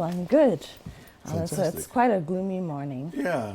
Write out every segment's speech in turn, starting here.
well. I'm good. So it's quite a gloomy morning. Yeah.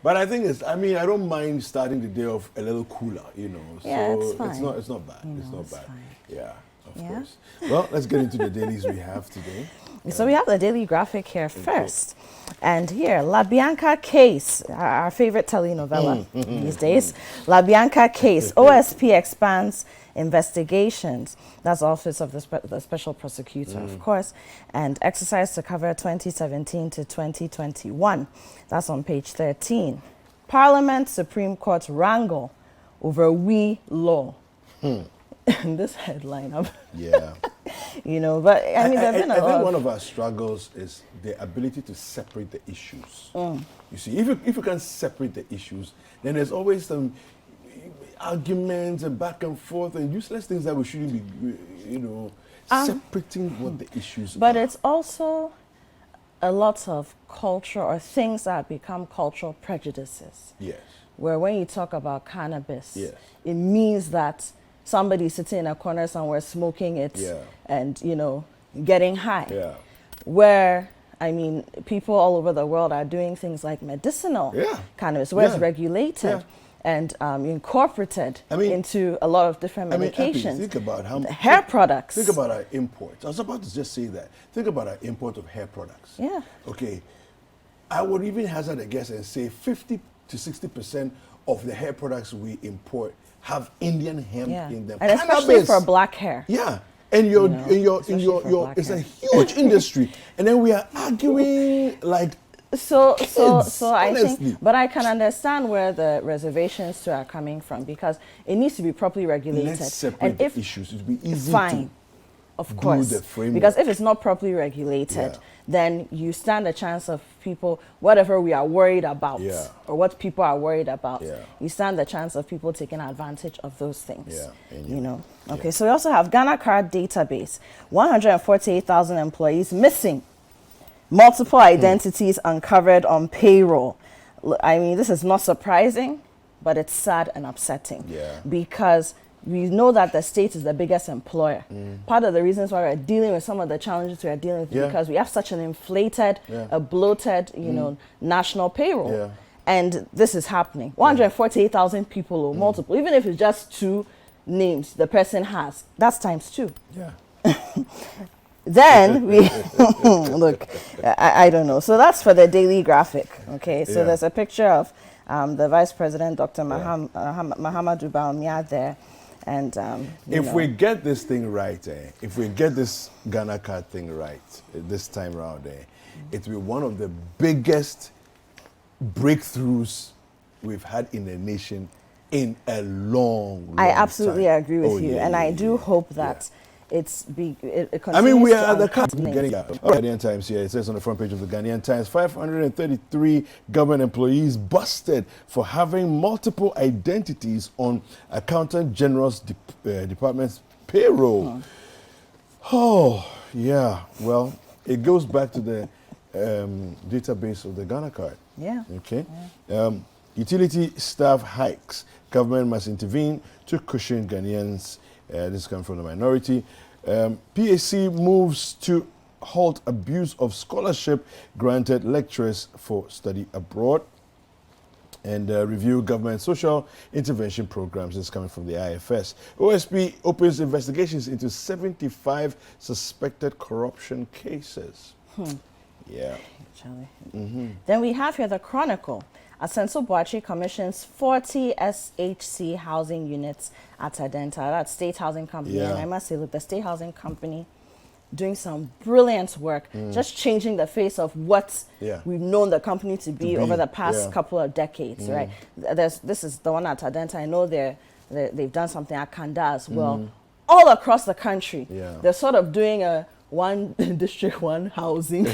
But I think I don't mind starting the day off a little cooler, So yeah, it's fine. It's not bad. It's not bad. Fine. Yeah, of course. Well, let's get into the dailies we have today. So we have the daily graphic here first. And here, La Bianca case, our favorite telenovela these days. La Bianca case, OSP expands investigations. That's Office of the Special Prosecutor, of course. And exercise to cover 2017 to 2021. That's on page 13. Parliament Supreme Court wrangle over we law. This headline up. Yeah. But I mean, I think one of our struggles is the ability to separate the issues. You see, if you can separate the issues, then there's always some arguments and back and forth and useless things that we shouldn't be, separating what the issues are. But it's also a lot of culture or things that become cultural prejudices. Yes. Where when you talk about cannabis, yes, it means that somebody sitting in a corner somewhere smoking it and, getting high. Yeah. Where, I mean, people all over the world are doing things like medicinal cannabis, where it's regulated and incorporated into a lot of different medications. Think about hair products. Think about our imports. I was about to just say that. Think about our import of hair products. Yeah. Okay. I would even hazard a guess and say 50 to 60% of the hair products we import have Indian hemp in them. And especially for black hair. Yeah. And it's a huge industry. And then we are arguing like So kids, I honestly. think, but I can understand where the reservations too are coming from, because it needs to be properly regulated. Let's separate the issues. It would be easy to of course, do the framework. Because if it's not properly regulated, then you stand a chance of people, whatever we are worried about, or what people are worried about, you stand the chance of people taking advantage of those things. Okay, so we also have Ghana Card Database, 148,000 employees missing, multiple identities uncovered on payroll. I mean, this is not surprising, but it's sad and upsetting because we know that the state is the biggest employer. Part of the reasons why we're dealing with some of the challenges we're dealing with is because we have such an inflated, a bloated, national payroll. And this is happening. 148,000 people or multiple, even if it's just two names the person has, that's times two. Then we look, I don't know. So that's for the daily graphic. Okay, so there's a picture of the Vice President, Dr. Mahamadou Bawumia there. And if we get this thing right, if we get this Ghana Card thing right this time around, it will be one of the biggest breakthroughs we've had in the nation in a long I absolutely time. agree with you, and I do hope that it continues. I mean, we are the Ghanaian Times here. It says on the front page of the Ghanaian Times, 533 government employees busted for having multiple identities on Accountant General's department's payroll. Oh, yeah. Well, it goes back to the database of the Ghana Card. Yeah. Okay. Utility staff hikes. Government must intervene to cushion Ghanaians. This comes from the minority. PAC moves to halt abuse of scholarship granted lecturers for study abroad. And review government social intervention programs. This is coming from the IFS. OSP opens investigations into 75 suspected corruption cases. Yeah. Then we have here the Chronicle. Asenso Boachi commissions 40 SHC housing units at Adenta. That's State Housing Company. And I must say, look, the State Housing Company doing some brilliant work, just changing the face of what we've known the company to be over the past couple of decades, right? This is the one at Adenta. I know they've done something at Kanda as well. All across the country, they're sort of doing a one district, one housing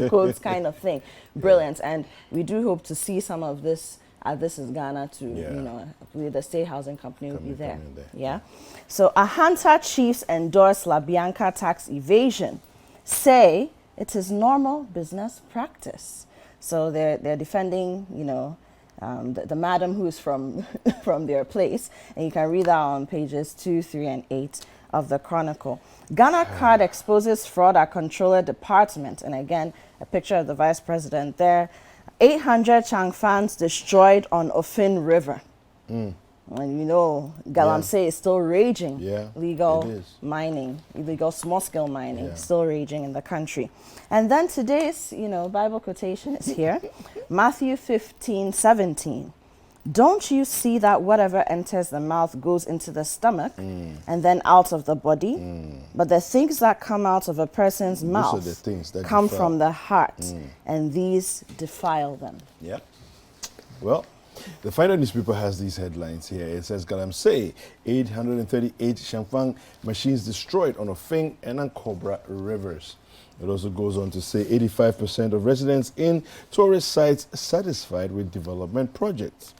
codes kind of thing. Brilliant. And we do hope to see some of this This Is Ghana to, the State Housing Company will be there. Yeah. So Ahanta chiefs endorse La Bianca tax evasion, say it is normal business practice. So they're defending, the madam who's from from their place, and you can read that on pages 2, 3, and 8 of the Chronicle. Ghana card exposes fraud at Controller Department. And again, a picture of the Vice President there. 800 Changfans destroyed on Ofin River. And you know, Galamsey is still raging. Yeah, Illegal mining, illegal small-scale mining, still raging in the country. And then today's, you know, Bible quotation is here. Matthew 15:17. Don't you see that whatever enters the mouth goes into the stomach and then out of the body? But the things that come out of a person's mouth come from the heart, and these defile them. Yeah. Well, the final newspaper has these headlines here. It says, Galamsey, 838 Shamfang machines destroyed on Ofin and Cobra rivers. It also goes on to say 85% of residents in tourist sites satisfied with development projects.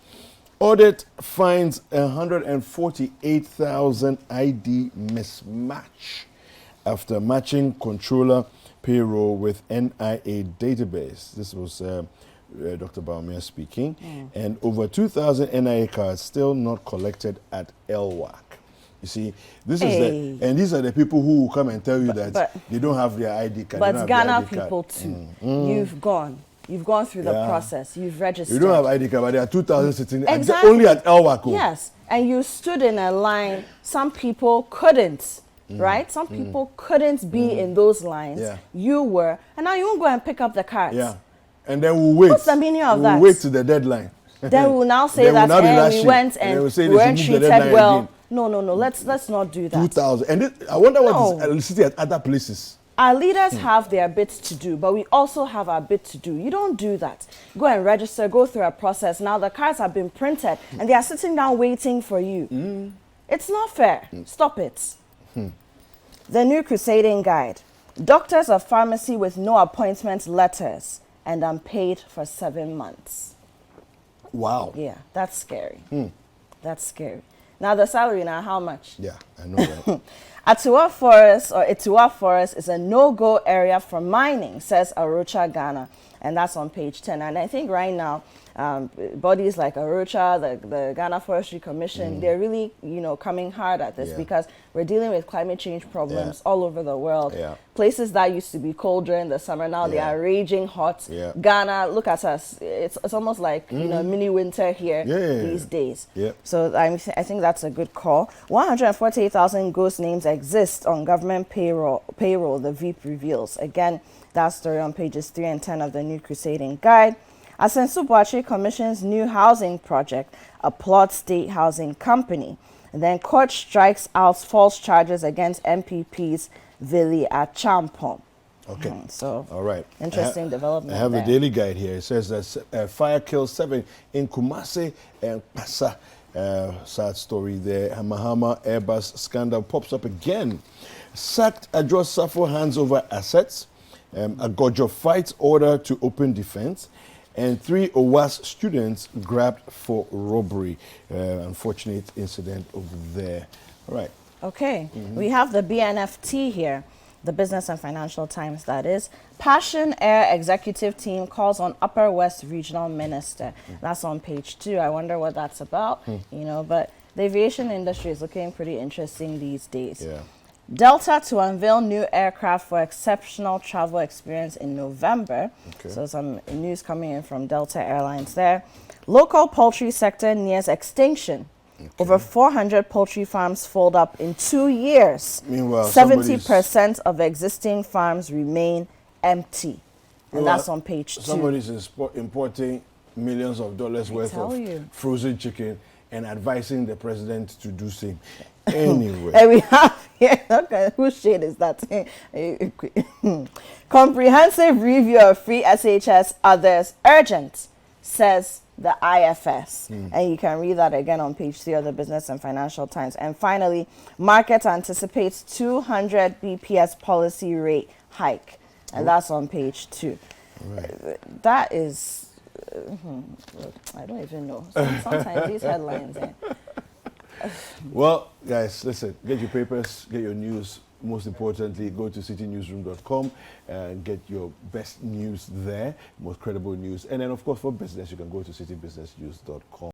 Audit finds 148,000 ID mismatch after matching controller payroll with NIA database. This was Dr. Baumia speaking. And over 2,000 NIA cards still not collected at LWAC. You see, this is and these are the people who will come and tell you that they don't have their ID card. But Ghana people too, you've gone through the process, you've registered. You don't have ID card, but there are 2,000 sitting only at LWAC. Yes, and you stood in a line. Some people couldn't, right? Some people couldn't be in those lines. You were, and now you won't go and pick up the cards. Yeah, and then we'll wait. What's the meaning of that? We'll wait to the deadline. Then we'll now say that we went and we weren't treated well. Again. No. Let's not do that. 2,000, and I wonder what is Citi at other places. Our leaders have their bits to do, but we also have our bit to do. You don't do that. Go and register, go through a process. Now the cards have been printed, and they are sitting down waiting for you. It's not fair. Stop it. The New Crusading Guide. Doctors of pharmacy with no appointment letters and unpaid for 7 months. Wow. Yeah, that's scary. That's scary. Now the salary now, how much? Yeah, I know that. Itua Forest is a no-go area for mining, says Arocha Ghana, and that's on page 10. And I think right now, bodies like Arocha, the Ghana Forestry Commission, they're really, you know, coming hard at this because we're dealing with climate change problems all over the world. Places that used to be cold during the summer, now they are raging hot. Ghana, look at us. It's almost like, you know, mini winter here these days. So I think that's a good call. 148,000 ghost names exist on government payroll, the VP reveals. Again, that story on pages 3 and 10 of the New Crusading Guide. Asensu Boakye commissions new housing project, applauds state housing company. And then court strikes out false charges against MPPs Vili at Champon. Okay. So, all right. Interesting development. I have a daily guide here. It says that fire kills 7 in Kumasi and Pasa. Sad story there. Mahama Airbus scandal pops up again. Sacked Adjo Safo hands over assets. A Gojo fight order to open defense. And 3 OWAS students grabbed for robbery. Unfortunate incident over there. All right. Okay. We have the BNFT here, the Business and Financial Times, that is. Passion Air executive team calls on Upper West Regional Minister. That's on page 2. I wonder what that's about, you know, but the aviation industry is looking pretty interesting these days. Delta to unveil new aircraft for exceptional travel experience in November. So some news coming in from Delta Airlines there. Local poultry sector nears extinction. Over 400 poultry farms fold up in 2 years. Meanwhile, 70% of existing farms remain empty. And that's on page 2. Somebody's importing millions of dollars worth of frozen chicken and advising the president to do same. Anyway. And we have here, okay, whose shade is that? Comprehensive review of free SHS others urgent, says the IFS. And you can read that again on page 3 of the Business and Financial Times. And finally, market anticipates 200 BPS policy rate hike. And that's on page 2. Right. That is, I don't even know. Sometimes these headlines. Well, guys, listen, get your papers, get your news. Most importantly, go to citinewsroom.com and get your best news there, most credible news. And then, of course, for business, you can go to citibusinessnews.com.